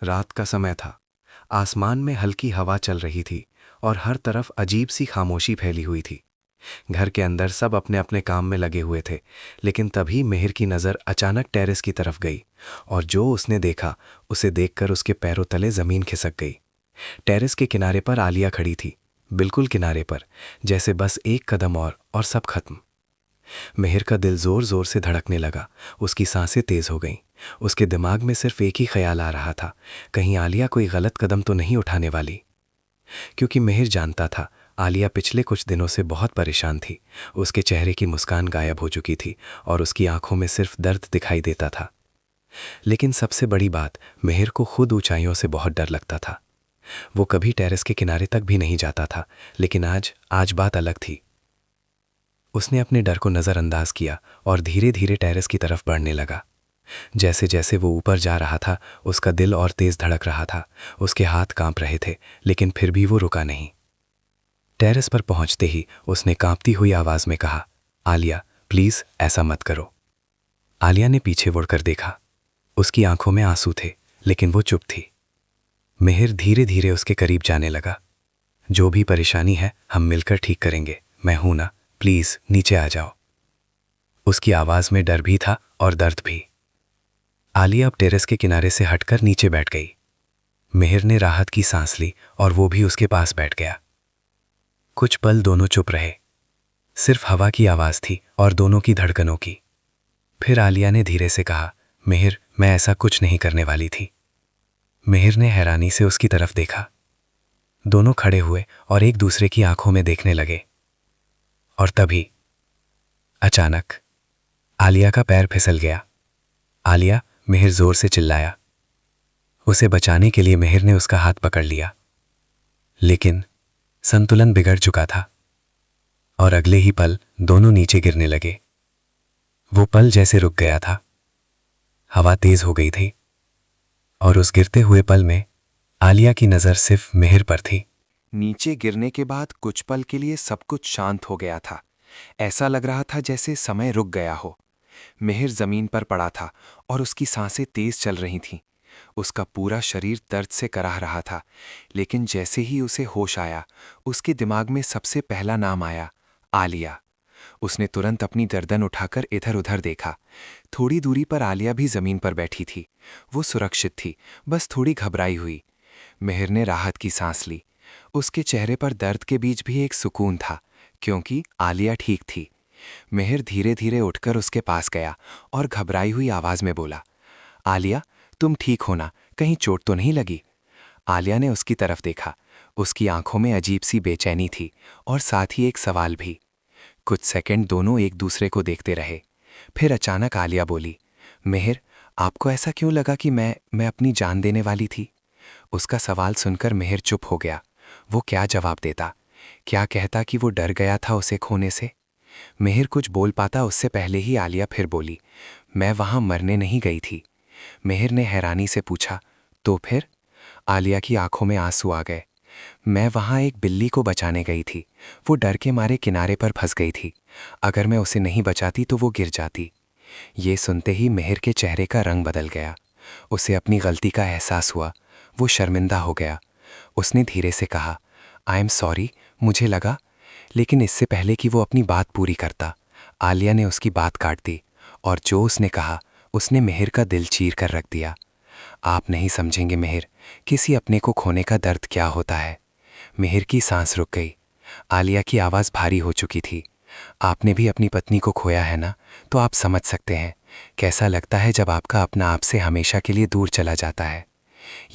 रात का समय था। आसमान में हल्की हवा चल रही थी और हर तरफ अजीब सी खामोशी फैली हुई थी। घर के अंदर सब अपने अपने काम में लगे हुए थे, लेकिन तभी मिहिर की नज़र अचानक टेरेस की तरफ गई और जो उसने देखा उसे देखकर उसके पैरों तले ज़मीन खिसक गई। टेरेस के किनारे पर आलिया खड़ी थी, बिल्कुल किनारे पर, जैसे बस एक कदम और सब खत्म। मिहिर का दिल ज़ोर ज़ोर से धड़कने लगा, उसकी सांसें तेज़ हो गईं। उसके दिमाग में सिर्फ एक ही ख्याल आ रहा था, कहीं आलिया कोई गलत कदम तो नहीं उठाने वाली। क्योंकि मिहिर जानता था आलिया पिछले कुछ दिनों से बहुत परेशान थी। उसके चेहरे की मुस्कान गायब हो चुकी थी और उसकी आंखों में सिर्फ दर्द दिखाई देता था। लेकिन सबसे बड़ी बात, मिहिर को खुद ऊंचाइयों से बहुत डर लगता था। वो कभी टेरेस के किनारे तक भी नहीं जाता था, लेकिन आज बात अलग थी। उसने अपने डर को नज़रअंदाज किया और धीरे धीरे टेरेस की तरफ बढ़ने लगा। जैसे जैसे वो ऊपर जा रहा था, उसका दिल और तेज धड़क रहा था। उसके हाथ कांप रहे थे, लेकिन फिर भी वो रुका नहीं। टेरेस पर पहुंचते ही उसने कांपती हुई आवाज में कहा, आलिया प्लीज ऐसा मत करो। आलिया ने पीछे मुड़कर देखा। उसकी आंखों में आंसू थे, लेकिन वो चुप थी। मिहिर धीरे धीरे उसके करीब जाने लगा। जो भी परेशानी है हम मिलकर ठीक करेंगे, मैं हूं ना, प्लीज नीचे आ जाओ। उसकी आवाज में डर भी था और दर्द भी। आलिया अब टेरेस के किनारे से हटकर नीचे बैठ गई। मिहिर ने राहत की सांस ली और वो भी उसके पास बैठ गया। कुछ पल दोनों चुप रहे, सिर्फ हवा की आवाज थी और दोनों की धड़कनों की। फिर आलिया ने धीरे से कहा, मिहिर मैं ऐसा कुछ नहीं करने वाली थी। मिहिर ने हैरानी से उसकी तरफ देखा। दोनों खड़े हुए और एक दूसरे की आंखों में देखने लगे। और तभी अचानक आलिया का पैर फिसल गया। आलिया, मिहिर जोर से चिल्लाया। उसे बचाने के लिए मिहिर ने उसका हाथ पकड़ लिया, लेकिन संतुलन बिगड़ चुका था और अगले ही पल दोनों नीचे गिरने लगे। वो पल जैसे रुक गया था। हवा तेज हो गई थी और उस गिरते हुए पल में आलिया की नजर सिर्फ मिहिर पर थी। नीचे गिरने के बाद कुछ पल के लिए सब कुछ शांत हो गया था। ऐसा लग रहा था जैसे समय रुक गया हो। मिहिर जमीन पर पड़ा था और उसकी सांसें तेज चल रही थीं। उसका पूरा शरीर दर्द से कराह रहा था, लेकिन जैसे ही उसे होश आया, उसके दिमाग में सबसे पहला नाम आया, आलिया। उसने तुरंत अपनी गर्दन उठाकर इधर उधर देखा। थोड़ी दूरी पर आलिया भी जमीन पर बैठी थी। वो सुरक्षित थी, बस थोड़ी घबराई हुई। मिहिर ने राहत की सांस ली। उसके चेहरे पर दर्द के बीच भी एक सुकून था, क्योंकि आलिया ठीक थी। मिहिर धीरे धीरे उठकर उसके पास गया और घबराई हुई आवाज में बोला, आलिया तुम ठीक हो ना, कहीं चोट तो नहीं लगी? आलिया ने उसकी तरफ देखा। उसकी आंखों में अजीब सी बेचैनी थी और साथ ही एक सवाल भी। कुछ सेकंड दोनों एक दूसरे को देखते रहे। फिर अचानक आलिया बोली, मिहिर आपको ऐसा क्यों लगा कि मैं अपनी जान देने वाली थी? उसका सवाल सुनकर मिहिर चुप हो गया। वो क्या जवाब देता? क्या कहता कि वो डर गया था उसे खोने से? मिहिर कुछ बोल पाता उससे पहले ही आलिया फिर बोली, मैं वहां मरने नहीं गई थी। मिहिर ने हैरानी से पूछा, तो फिर? आलिया की आंखों में आंसू आ गए। मैं वहां एक बिल्ली को बचाने गई थी। वो डर के मारे किनारे पर फंस गई थी। अगर मैं उसे नहीं बचाती तो वो गिर जाती। ये सुनते ही मिहिर के चेहरे का रंग बदल गया। उसे अपनी गलती का एहसास हुआ। वो शर्मिंदा हो गया। उसने धीरे से कहा, आई एम सॉरी, मुझे लगा। लेकिन इससे पहले कि वो अपनी बात पूरी करता, आलिया ने उसकी बात काट दी और जो उसने कहा उसने मिहिर का दिल चीर कर रख दिया। आप नहीं समझेंगे मिहिर, किसी अपने को खोने का दर्द क्या होता है। मिहिर की सांस रुक गई। आलिया की आवाज़ भारी हो चुकी थी। आपने भी अपनी पत्नी को खोया है ना, तो आप समझ सकते हैं कैसा लगता है जब आपका अपना आपसे हमेशा के लिए दूर चला जाता है।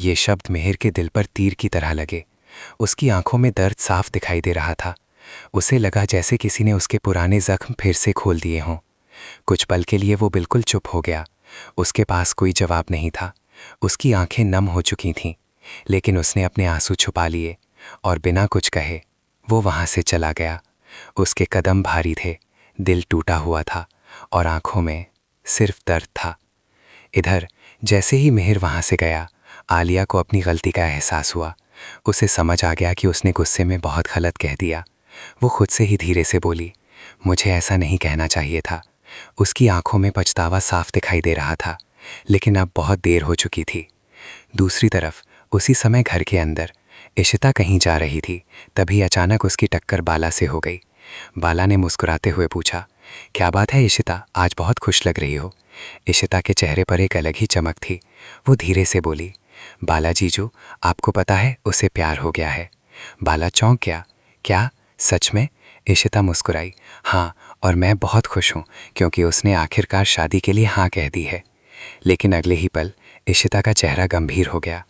ये शब्द मिहिर के दिल पर तीर की तरह लगे। उसकी आंखों में दर्द साफ दिखाई दे रहा था। उसे लगा जैसे किसी ने उसके पुराने जख्म फिर से खोल दिए हों। कुछ पल के लिए वो बिल्कुल चुप हो गया। उसके पास कोई जवाब नहीं था। उसकी आंखें नम हो चुकी थीं, लेकिन उसने अपने आंसू छुपा लिए और बिना कुछ कहे वो वहां से चला गया। उसके कदम भारी थे, दिल टूटा हुआ था और आंखों में सिर्फ दर्द था। इधर जैसे ही मिहिर वहां से गया, आलिया को अपनी गलती का एहसास हुआ। उसे समझ आ गया कि उसने गुस्से में बहुत गलत कह दिया। वो खुद से ही धीरे से बोली, मुझे ऐसा नहीं कहना चाहिए था। उसकी आंखों में पछतावा साफ दिखाई दे रहा था, लेकिन अब बहुत देर हो चुकी थी। दूसरी तरफ उसी समय घर के अंदर इशिता कहीं जा रही थी। तभी अचानक उसकी टक्कर बाला से हो गई। बाला ने मुस्कुराते हुए पूछा, क्या बात है इशिता, आज बहुत खुश लग रही हो। इशिता के चेहरे पर एक अलग ही चमक थी। वो धीरे से बोली, बाला जीजू, आपको पता है उसे प्यार हो गया है। बाला चौंक गया। क्या, सच में? इशिता मुस्कुराई। हाँ, और मैं बहुत खुश हूँ क्योंकि उसने आखिरकार शादी के लिए हाँ कह दी है। लेकिन अगले ही पल इशिता का चेहरा गंभीर हो गया।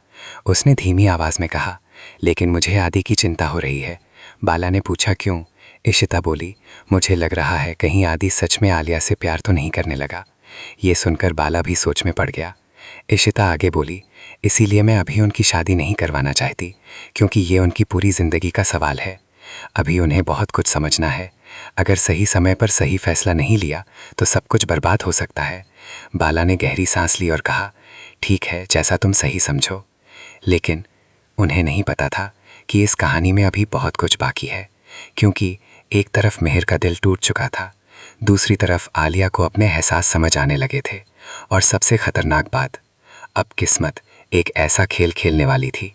उसने धीमी आवाज़ में कहा, लेकिन मुझे आदि की चिंता हो रही है। बाला ने पूछा, क्यों? इशिता बोली, मुझे लग रहा है कहीं आदि सच में आलिया से प्यार तो नहीं करने लगा। ये सुनकर बाला भी सोच में पड़ गया। इशिता आगे बोली, इसीलिए मैं अभी उनकी शादी नहीं करवाना चाहती, क्योंकि ये उनकी पूरी ज़िंदगी का सवाल है। अभी उन्हें बहुत कुछ समझना है। अगर सही समय पर सही फैसला नहीं लिया तो सब कुछ बर्बाद हो सकता है। बाला ने गहरी सांस ली और कहा, ठीक है, जैसा तुम सही समझो। लेकिन उन्हें नहीं पता था कि इस कहानी में अभी बहुत कुछ बाकी है, क्योंकि एक तरफ मेहर का दिल टूट चुका था, दूसरी तरफ आलिया को अपने एहसास समझ आने लगे थे, और सबसे खतरनाक बात, अब किस्मत एक ऐसा खेल खेलने वाली थी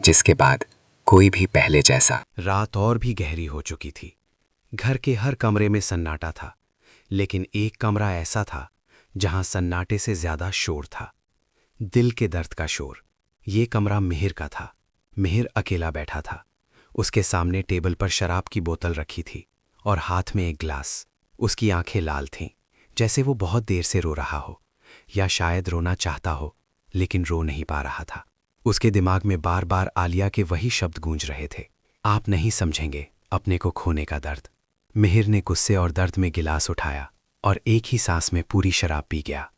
जिसके बाद कोई भी पहले जैसा। रात और भी गहरी हो चुकी थी। घर के हर कमरे में सन्नाटा था, लेकिन एक कमरा ऐसा था जहां सन्नाटे से ज्यादा शोर था, दिल के दर्द का शोर। ये कमरा मिहिर का था। मिहिर अकेला बैठा था। उसके सामने टेबल पर शराब की बोतल रखी थी और हाथ में एक ग्लास। उसकी आंखें लाल थीं, जैसे वो बहुत देर से रो रहा हो, या शायद रोना चाहता हो लेकिन रो नहीं पा रहा था। उसके दिमाग में बार बार आलिया के वही शब्द गूंज रहे थे, आप नहीं समझेंगे अपने को खोने का दर्द। मिहिर ने गुस्से और दर्द में गिलास उठाया और एक ही सांस में पूरी शराब पी गया।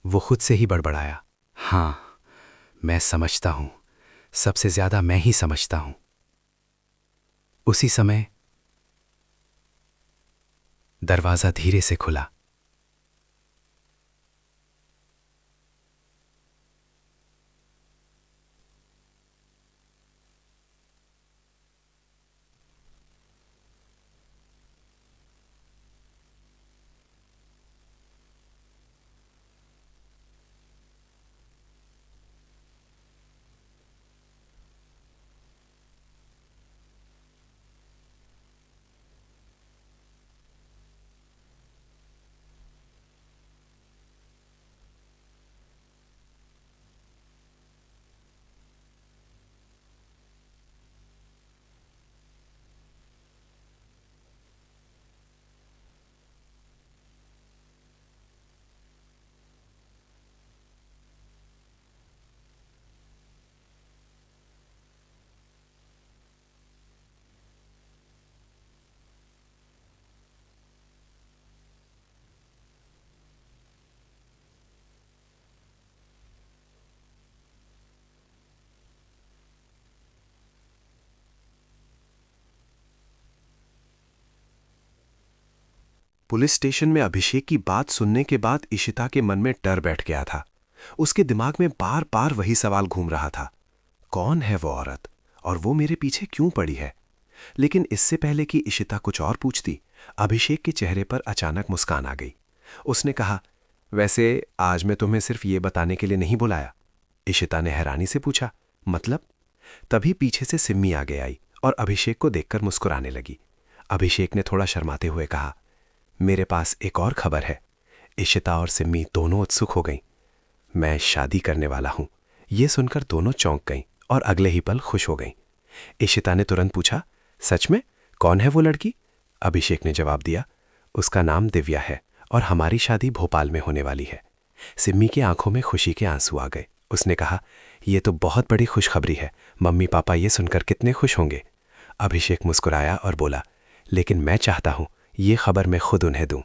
वो खुद से ही बड़बड़ाया, हाँ, मैं समझता हूं, सबसे ज्यादा मैं ही समझता हूं। उसी समय दरवाजा धीरे से खुला। पुलिस स्टेशन में अभिषेक की बात सुनने के बाद इशिता के मन में डर बैठ गया था। उसके दिमाग में बार बार वही सवाल घूम रहा था, कौन है वो औरत और वो मेरे पीछे क्यों पड़ी है। लेकिन इससे पहले कि इशिता कुछ और पूछती, अभिषेक के चेहरे पर अचानक मुस्कान आ गई। उसने कहा, वैसे आज मैं तुम्हें सिर्फ ये बताने के लिए नहीं बुलाया। इशिता ने हैरानी से पूछा, मतलब? तभी पीछे से सिम्मी आगे आई और अभिषेक को देखकर मुस्कुराने लगी। अभिषेक ने थोड़ा शर्माते हुए कहा, मेरे पास एक और खबर है। इशिता और सिम्मी दोनों उत्सुक हो गईं। मैं शादी करने वाला हूं। यह सुनकर दोनों चौंक गईं और अगले ही पल खुश हो गईं। इशिता ने तुरंत पूछा, सच में? कौन है वो लड़की? अभिषेक ने जवाब दिया, उसका नाम दिव्या है और हमारी शादी भोपाल में होने वाली है। सिम्मी की आंखों में खुशी के आंसू आ गए। उसने कहा, यह तो बहुत बड़ी खुशखबरी है। मम्मी पापा ये सुनकर कितने खुश होंगे। अभिषेक मुस्कुराया और बोला, लेकिन मैं चाहता हूं ये खबर मैं खुद उन्हें दूं।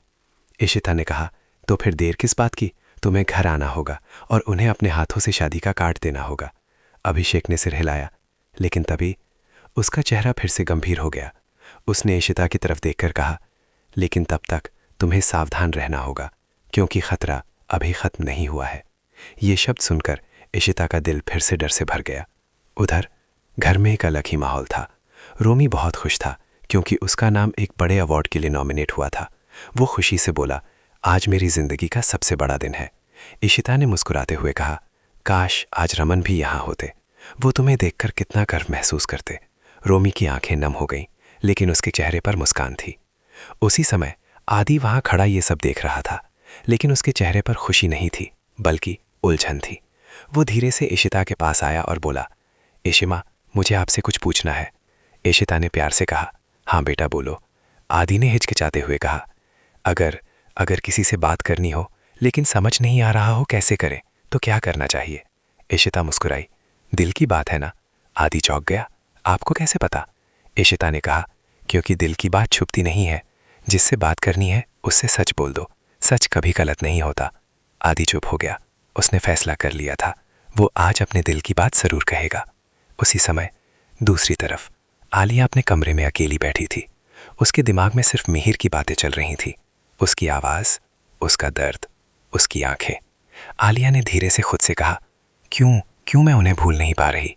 इशिता ने कहा, तो फिर देर किस बात की? तुम्हें घर आना होगा और उन्हें अपने हाथों से शादी का कार्ड देना होगा। अभिषेक ने सिर हिलाया, लेकिन तभी उसका चेहरा फिर से गंभीर हो गया। उसने इशिता की तरफ देखकर कहा, लेकिन तब तक तुम्हें सावधान रहना होगा, क्योंकि खतरा अभी खत्म नहीं हुआ है। ये शब्द सुनकर इशिता का दिल फिर से डर से भर गया। उधर घर में एक अलग ही माहौल था। रोमी बहुत खुश था क्योंकि उसका नाम एक बड़े अवार्ड के लिए नॉमिनेट हुआ था। वो खुशी से बोला, आज मेरी जिंदगी का सबसे बड़ा दिन है। इशिता ने मुस्कुराते हुए कहा, काश आज रमन भी यहाँ होते। वो तुम्हें देखकर कितना गर्व महसूस करते। रोमी की आंखें नम हो गईं, लेकिन उसके चेहरे पर मुस्कान थी। उसी समय आदि वहां खड़ा ये सब देख रहा था, लेकिन उसके चेहरे पर खुशी नहीं थी, बल्कि उलझन थी। वो धीरे से इशिता के पास आया और बोला, इशिमा, मुझे आपसे कुछ पूछना है। इशिता ने प्यार से कहा, हाँ बेटा बोलो। आदि ने हिचकिचाते हुए कहा, अगर अगर किसी से बात करनी हो लेकिन समझ नहीं आ रहा हो कैसे करें, तो क्या करना चाहिए? इशिता मुस्कुराई, दिल की बात है ना। आदि चौंक गया, आपको कैसे पता? इशिता ने कहा, क्योंकि दिल की बात छुपती नहीं है। जिससे बात करनी है उससे सच बोल दो, सच कभी गलत नहीं होता। आदि चुप हो गया। उसने फैसला कर लिया था, वो आज अपने दिल की बात जरूर कहेगा। उसी समय दूसरी तरफ आलिया अपने कमरे में अकेली बैठी थी। उसके दिमाग में सिर्फ मिहिर की बातें चल रही थीं। उसकी आवाज़, उसका दर्द, उसकी आंखें। आलिया ने धीरे से खुद से कहा, क्यों क्यों मैं उन्हें भूल नहीं पा रही?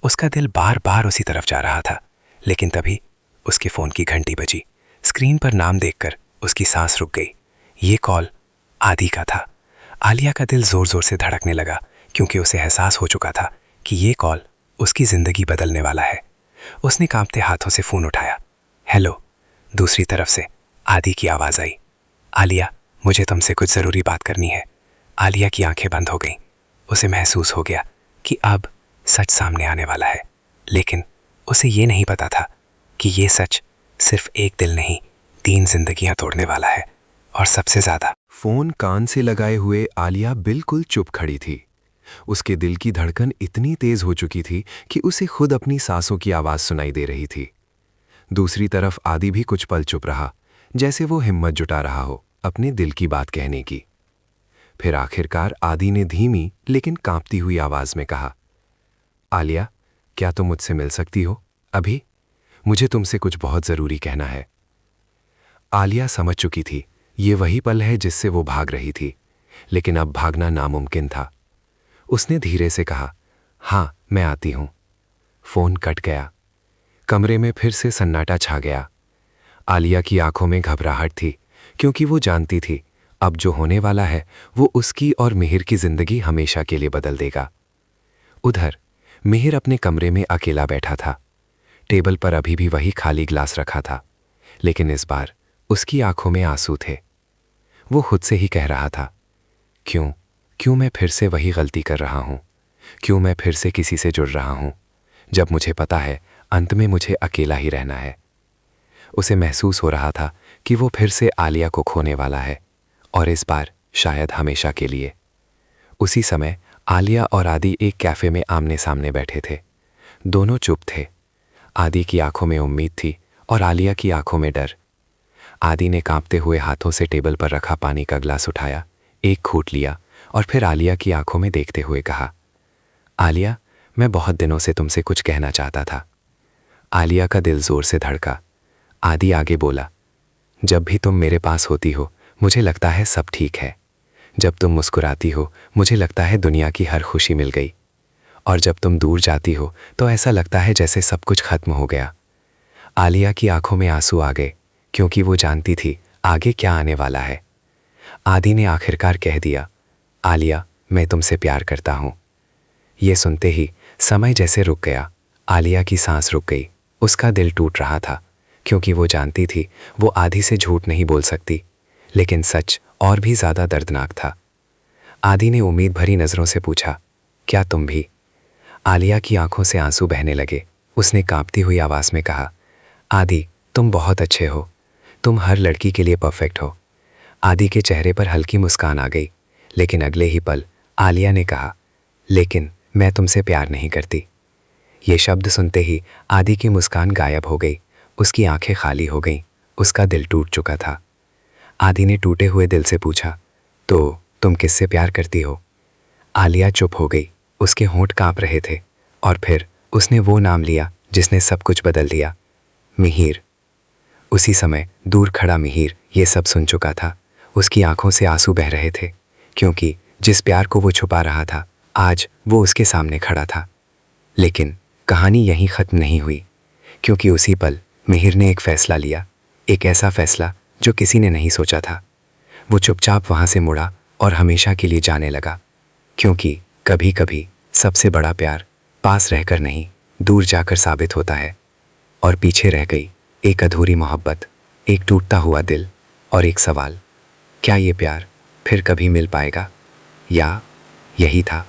उसका दिल बार बार उसी तरफ जा रहा था। लेकिन तभी उसके फ़ोन की घंटी बजी। स्क्रीन पर नाम देखकर उसकी सांस रुक गई। ये कॉल आदि का था। आलिया का दिल ज़ोर ज़ोर से धड़कने लगा, क्योंकि उसे एहसास हो चुका था कि ये कॉल उसकी ज़िंदगी बदलने वाला है। उसने कांपते हाथों से फ़ोन उठाया। हेलो। दूसरी तरफ से आदि की आवाज़ आई, आलिया, मुझे तुमसे कुछ ज़रूरी बात करनी है। आलिया की आंखें बंद हो गईं। उसे महसूस हो गया कि अब सच सामने आने वाला है, लेकिन उसे ये नहीं पता था कि ये सच सिर्फ एक दिल नहीं, 3 जिंदगियां तोड़ने वाला है। और सबसे ज़्यादा फोन कान से लगाए हुए आलिया बिल्कुल चुप खड़ी थी। उसके दिल की धड़कन इतनी तेज हो चुकी थी कि उसे खुद अपनी सांसों की आवाज सुनाई दे रही थी। दूसरी तरफ आदि भी कुछ पल चुप रहा, जैसे वो हिम्मत जुटा रहा हो अपने दिल की बात कहने की। फिर आखिरकार आदि ने धीमी लेकिन कांपती हुई आवाज में कहा, आलिया, क्या तुम मुझसे मिल सकती हो अभी? मुझे तुमसे कुछ बहुत जरूरी कहना है। आलिया समझ चुकी थी ये वही पल है जिससे वो भाग रही थी, लेकिन अब भागना नामुमकिन था। उसने धीरे से कहा, हाँ मैं आती हूं। फोन कट गया। कमरे में फिर से सन्नाटा छा गया। आलिया की आंखों में घबराहट थी, क्योंकि वो जानती थी अब जो होने वाला है वो उसकी और मिहिर की जिंदगी हमेशा के लिए बदल देगा। उधर मिहिर अपने कमरे में अकेला बैठा था। टेबल पर अभी भी वही खाली ग्लास रखा था, लेकिन इस बार उसकी आंखों में आंसू थे। वो खुद से ही कह रहा था, क्यों क्यों मैं फिर से वही गलती कर रहा हूं? क्यों मैं फिर से किसी से जुड़ रहा हूं, जब मुझे पता है अंत में मुझे अकेला ही रहना है। उसे महसूस हो रहा था कि वो फिर से आलिया को खोने वाला है, और इस बार शायद हमेशा के लिए। उसी समय आलिया और आदि एक कैफे में आमने सामने बैठे थे। दोनों चुप थे। आदि की आंखों में उम्मीद थी और आलिया की आंखों में डर। आदि ने कांपते हुए हाथों से टेबल पर रखा पानी का ग्लास उठाया, एक घूंट लिया और फिर आलिया की आंखों में देखते हुए कहा, आलिया, मैं बहुत दिनों से तुमसे कुछ कहना चाहता था। आलिया का दिल जोर से धड़का। आदि आगे बोला, जब भी तुम मेरे पास होती हो मुझे लगता है सब ठीक है। जब तुम मुस्कुराती हो मुझे लगता है दुनिया की हर खुशी मिल गई, और जब तुम दूर जाती हो तो ऐसा लगता है जैसे सब कुछ खत्म हो गया। आलिया की आंखों में आंसू आ गए, क्योंकि वो जानती थी आगे क्या आने वाला है। आदि ने आखिरकार कह दिया, आलिया, मैं तुमसे प्यार करता हूँ। ये सुनते ही समय जैसे रुक गया। आलिया की सांस रुक गई। उसका दिल टूट रहा था, क्योंकि वो जानती थी वो आदि से झूठ नहीं बोल सकती, लेकिन सच और भी ज़्यादा दर्दनाक था। आदि ने उम्मीद भरी नज़रों से पूछा, क्या तुम भी? आलिया की आंखों से आंसू बहने लगे। उसने कांपती हुई आवाज़ में कहा, आदि, तुम बहुत अच्छे हो। तुम हर लड़की के लिए परफेक्ट हो। आदि के चेहरे पर हल्की मुस्कान आ गई, लेकिन अगले ही पल आलिया ने कहा, लेकिन मैं तुमसे प्यार नहीं करती। ये शब्द सुनते ही आदि की मुस्कान गायब हो गई। उसकी आंखें खाली हो गईं। उसका दिल टूट चुका था। आदि ने टूटे हुए दिल से पूछा, तो तुम किससे प्यार करती हो? आलिया चुप हो गई। उसके होंठ कांप रहे थे, और फिर उसने वो नाम लिया जिसने सब कुछ बदल दिया, मिहिर। उसी समय दूर खड़ा मिहिर ये सब सुन चुका था। उसकी आंखों से आंसू बह रहे थे, क्योंकि जिस प्यार को वो छुपा रहा था आज वो उसके सामने खड़ा था। लेकिन कहानी यहीं ख़त्म नहीं हुई, क्योंकि उसी पल मिहिर ने एक फ़ैसला लिया, एक ऐसा फ़ैसला जो किसी ने नहीं सोचा था। वो चुपचाप वहाँ से मुड़ा और हमेशा के लिए जाने लगा, क्योंकि कभी कभी सबसे बड़ा प्यार पास रहकर नहीं, दूर जाकर साबित होता है। और पीछे रह गई एक अधूरी मोहब्बत, एक टूटता हुआ दिल और एक सवाल, क्या ये प्यार फिर कभी मिल पाएगा, या यही था